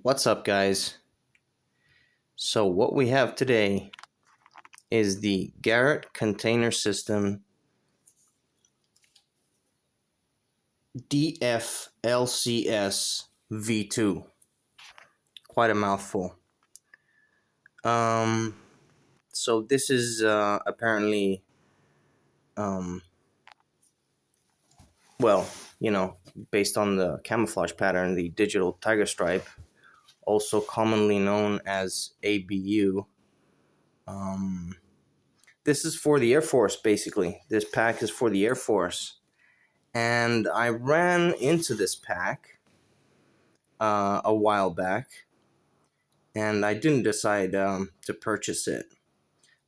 What's up, guys? So what we have today is the Garrett Container System DFLCS V2. Quite a mouthful. So this is apparently, well, based on the camouflage pattern, the digital tiger stripe, also commonly known as ABU. This is for the Air Force, basically. This pack is for the Air Force. And I ran into this pack a while back, and I didn't decide to purchase it.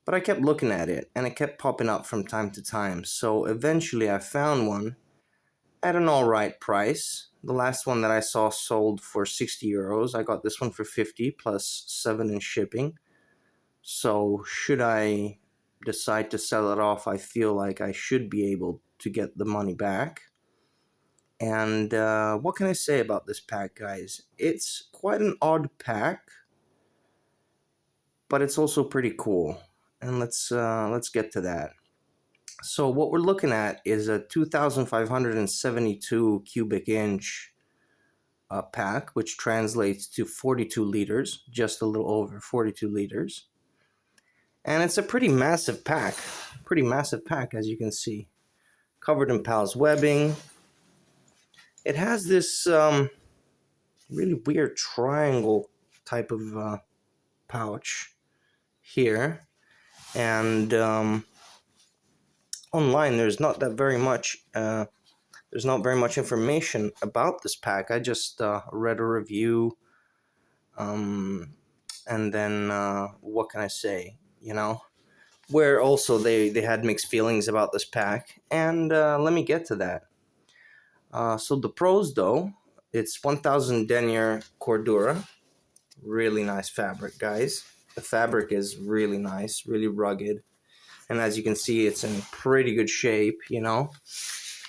But I kept looking at it, and it kept popping up from time to time. So eventually I found one at an alright price. The last one that I saw sold for 60 euros. I got this one for 50 plus 7 in shipping. So should I decide to sell it off, I feel like I should be able to get the money back. And what can I say about this pack, guys? It's quite an odd pack, but it's also pretty cool. And let's get to that. So what we're looking at is a 2,572 cubic inch pack, which translates to 42 liters, just a little over 42 liters. And it's a pretty massive pack, as you can see. Covered in PALS webbing. It has this really weird triangle type of pouch here, and online there's not very much information about this pack. I just read a review, and then what can I say? Where also they had mixed feelings about this pack, and let me get to that. So the pros, though, it's 1000 denier cordura. Really nice fabric, guys. The fabric is really nice, really rugged. And as you can see, it's in pretty good shape,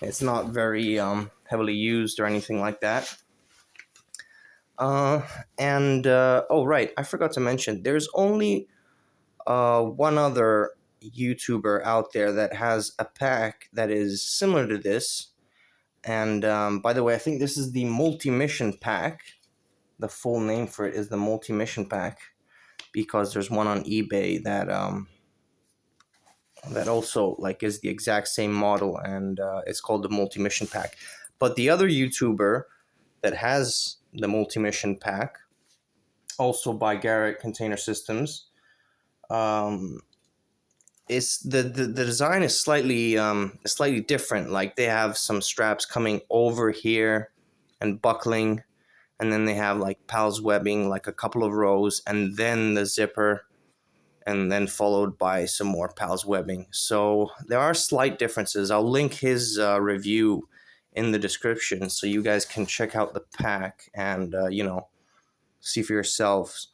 It's not very heavily used or anything like that. Oh, right, I forgot to mention, there's only one other YouTuber out there that has a pack that is similar to this. And by the way, I think this is the multi-mission pack. The full name for it is the multi-mission pack, because there's one on eBay that also is the exact same model, and it's called the multi-mission pack. But the other YouTuber that has the multi-mission pack, also by Garrett Container Systems, is the design is slightly different. Like, they have some straps coming over here and buckling, and then they have PALS webbing, like a couple of rows, and then the zipper, and then followed by some more PALS webbing. So there are slight differences. I'll link his review in the description so you guys can check out the pack and see for yourselves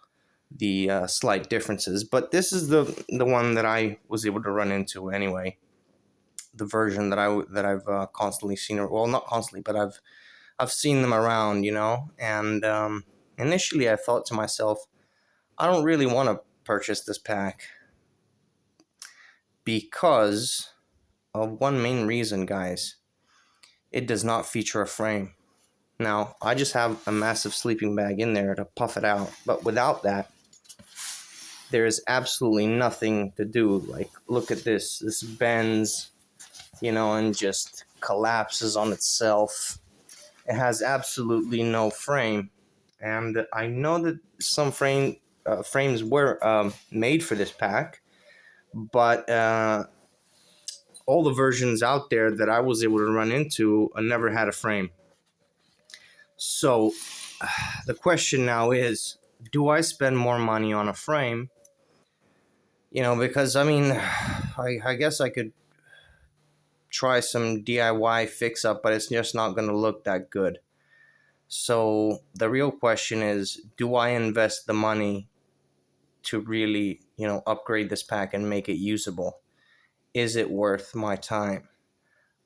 the slight differences. But this is the one that I was able to run into anyway. The version that I've constantly seen, well, not constantly, but I've seen them around, and initially I thought to myself, I don't really want to purchase this pack because of one main reason, guys. It does not feature a frame. Now, I just have a massive sleeping bag in there to puff it out, but without that, there is absolutely nothing to do. Like, look at this. This bends, and just collapses on itself. It has absolutely no frame. And I know that some frames were made for this pack, but all the versions out there that I was able to run into never had a frame. So the question now is, do I spend more money on a frame? Because I guess I could try some DIY fix up, but it's just not going to look that good. So the real question is, do I invest the money to really, upgrade this pack and make it usable? Is it worth my time?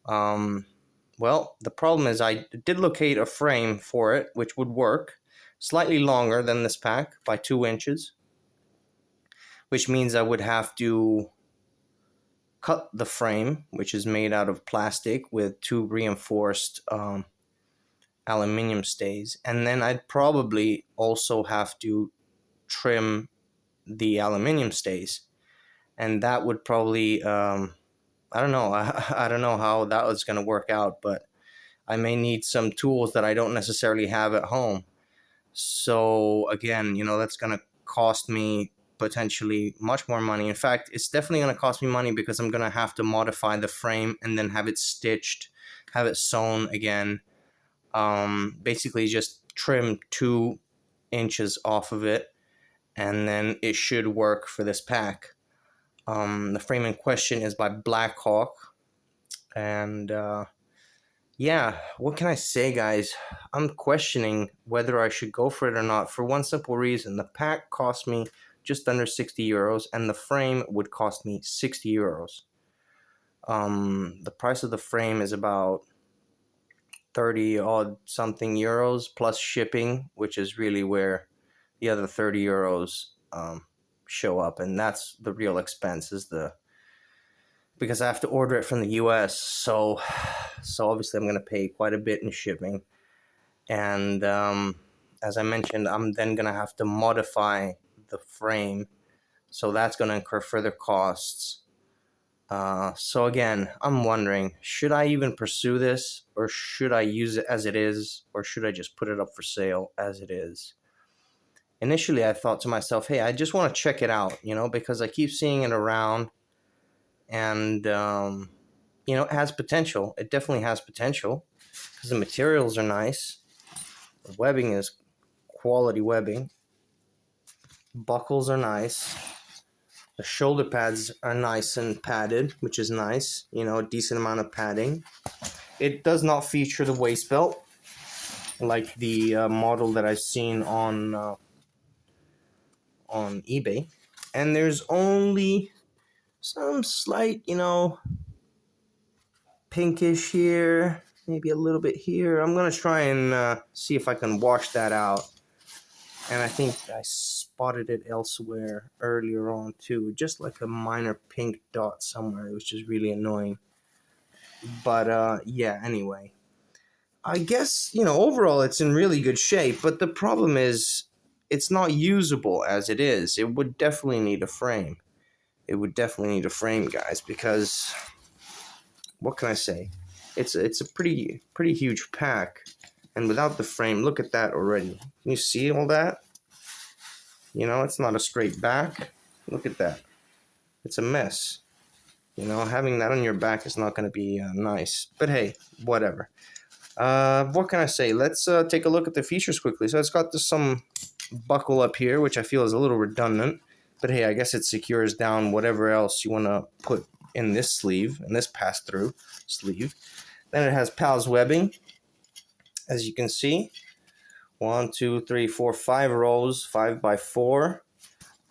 Well, the problem is I did locate a frame for it, which would work. slightly longer than this pack by 2 inches, which means I would have to cut the frame, which is made out of plastic with 2 reinforced aluminum stays, and then I'd probably also have to trim the aluminum stays, and that would probably I don't know. I don't know how that was going to work out, but I may need some tools that I don't necessarily have at home. So again, that's going to cost me potentially much more money. In fact, it's definitely going to cost me money because I'm going to have to modify the frame and then have it stitched, have it sewn again. Basically just trim 2 inches off of it, and then it should work for this pack. The frame in question is by Blackhawk, and yeah, what can I say, guys? I'm questioning whether I should go for it or not for one simple reason. The pack cost me just under 60 euros, and the frame would cost me 60 euros. The price of the frame is about 30 odd something euros plus shipping, which is really where the other 30 euros show up, and that's the real expense, because I have to order it from the US, so obviously I'm going to pay quite a bit in shipping, and as I mentioned, I'm then going to have to modify the frame, so that's going to incur further costs. So again, I'm wondering, should I even pursue this, or should I use it as it is, or should I just put it up for sale as it is? Initially, I thought to myself, hey, I just want to check it out, because I keep seeing it around, and, it has potential. It definitely has potential, because the materials are nice. The webbing is quality webbing. Buckles are nice. The shoulder pads are nice and padded, which is nice. A decent amount of padding. It does not feature the waist belt, like the model that I've seen on eBay. And there's only some slight, pinkish here, maybe a little bit here. I'm going to try and see if I can wash that out. And I think I spotted it elsewhere earlier on too, just like a minor pink dot somewhere, which is really annoying. But yeah, anyway. I guess, overall it's in really good shape, but the problem is it's not usable as it is. It would definitely need a frame. It would definitely need a frame, guys, because what can I say? It's a pretty huge pack, and without the frame, look at that already. Can you see all that? It's not a straight back. Look at that. It's a mess. Having that on your back is not going to be nice. But hey, whatever. What can I say? Let's take a look at the features quickly. So it's got some buckle up here, which I feel is a little redundant. But hey, I guess it secures down whatever else you want to put in this sleeve, in this pass-through sleeve. Then it has PALS webbing, as you can see. 1, 2, 3, 4, 5 rows, 5x4,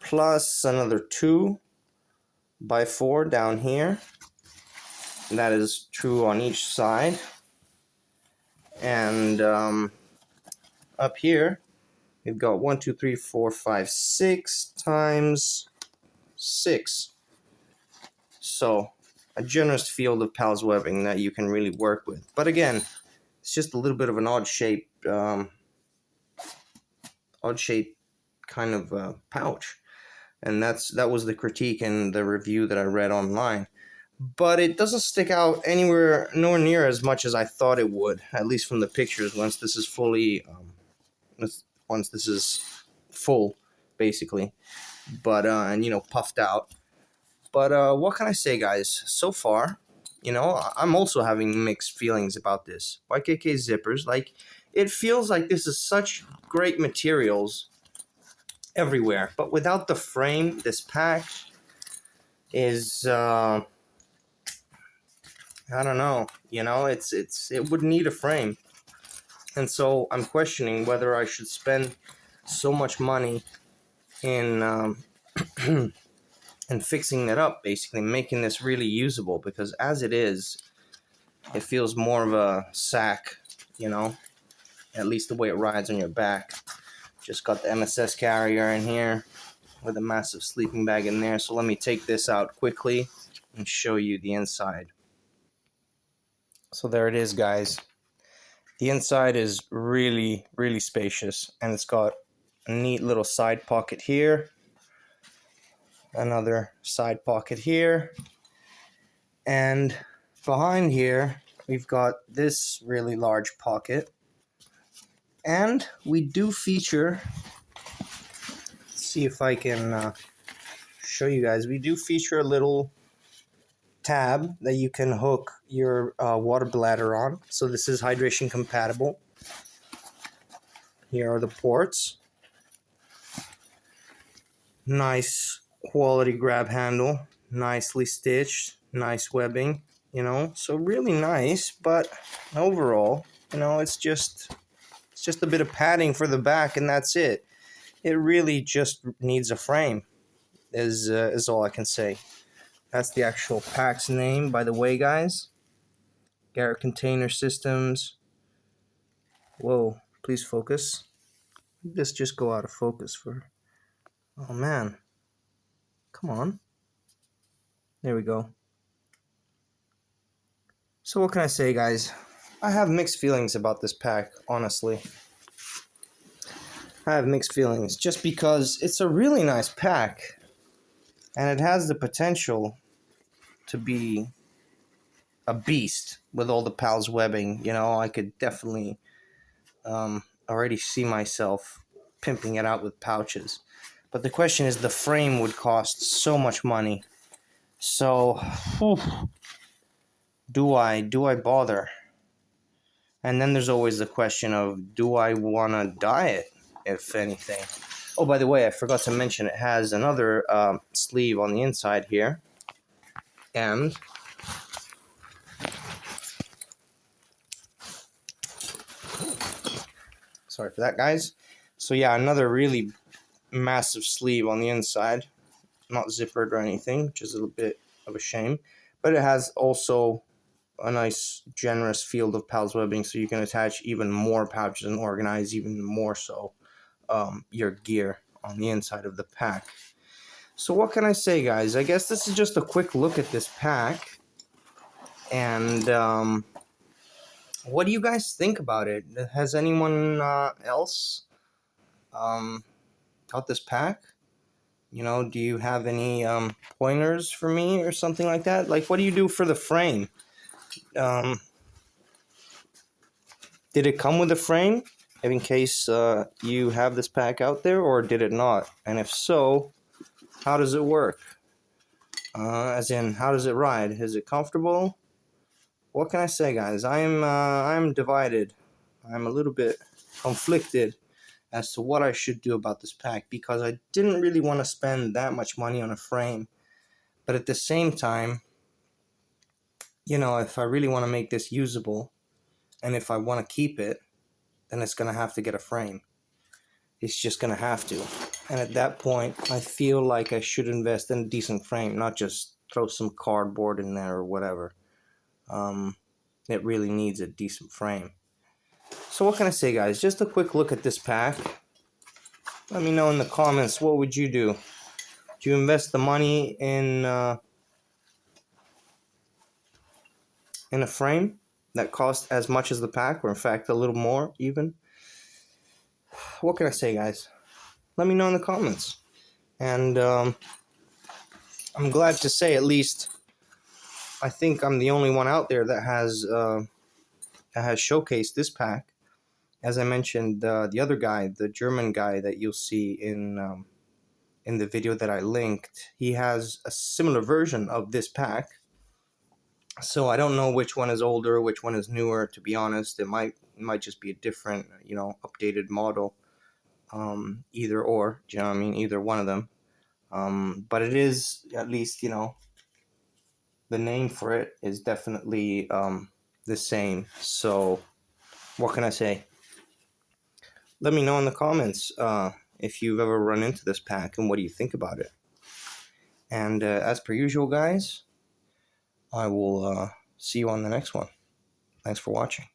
plus another 2x4 down here. And that is true on each side. And up here, we've got 1, 2, 3, 4, 5, 6 times 6. So a generous field of PALS webbing that you can really work with. But again, it's just a little bit of an odd shape kind of pouch, and that was the critique in the review that I read online. But it doesn't stick out anywhere nor near as much as I thought it would, at least from the pictures. Once this is full, basically, but and puffed out. But what can I say, guys? So far, I'm also having mixed feelings about this YKK zippers. Like, it feels like this is such great materials everywhere, but without the frame, this pack is I don't know. It would need a frame, and so I'm questioning whether I should spend so much money in and fixing it up, basically making this really usable, because as it is, it feels more of a sack, at least the way it rides on your back. Just got the MSS carrier in here with a massive sleeping bag in there. So let me take this out quickly and show you the inside. So there it is, guys. The inside is really, really spacious, and it's got a neat little side pocket here, another side pocket here, and behind here we've got this really large pocket. And we do feature, let's see if I can show you guys, we do feature a little tab that you can hook your water bladder on. So this is hydration compatible. Here are the ports. Nice quality grab handle, nicely stitched, nice webbing, you know, so really nice. But overall, you know, it's just a bit of padding for the back, and that's it. It really just needs a frame, is all I can say. That's the actual pack's name, by the way, guys. Garrett Container Systems. Whoa, please focus. This just go out of focus for... Oh, man. Come on. There we go. So what can I say, guys? I have mixed feelings about this pack, honestly. I have mixed feelings just because it's a really nice pack, and it has the potential to be a beast with all the PALS webbing. You know, I could definitely already see myself pimping it out with pouches. But the question is, the frame would cost so much money. So, do I bother? And then there's always the question of, do I want to dye it, if anything? Oh, by the way, I forgot to mention it has another sleeve on the inside here. And sorry for that, guys. So yeah, another really massive sleeve on the inside. Not zippered or anything, which is a little bit of a shame. But it has also a nice generous field of PALS webbing, so you can attach even more pouches and organize even more so your gear on the inside of the pack. So what can I say, guys? I guess this is just a quick look at this pack. And what do you guys think about it? Has anyone else got this pack? You know, do you have any pointers for me or something like that? Like, what do you do for the frame? Did it come with a frame in case you have this pack out there, or did it not? And if so, how does it work? As in, how does it ride? Is it comfortable? What can I say, guys? I'm divided. I'm a little bit conflicted as to what I should do about this pack, because I didn't really want to spend that much money on a frame. But at the same time, you know, if I really want to make this usable, and if I want to keep it, then it's going to have to get a frame. It's just going to have to. And at that point, I feel like I should invest in a decent frame, not just throw some cardboard in there or whatever. It really needs a decent frame. So what can I say, guys? Just a quick look at this pack. Let me know in the comments, what would you do? Do you invest the money in a frame that costs as much as the pack, or in fact a little more even? What can I say, guys? Let me know in the comments. And I'm glad to say, at least I think I'm the only one out there that has showcased this pack. As I mentioned, the other guy, the German guy that you'll see in the video that I linked, he has a similar version of this pack. So I don't know which one is older, which one is newer. To be honest, it might just be a different, you know, updated model. Either or, do you know what I mean? Either one of them. But it is, at least, you know, the name for it is definitely the same. So what can I say? Let me know in the comments if you've ever run into this pack and what do you think about it. And as per usual, guys, I will see you on the next one. Thanks for watching.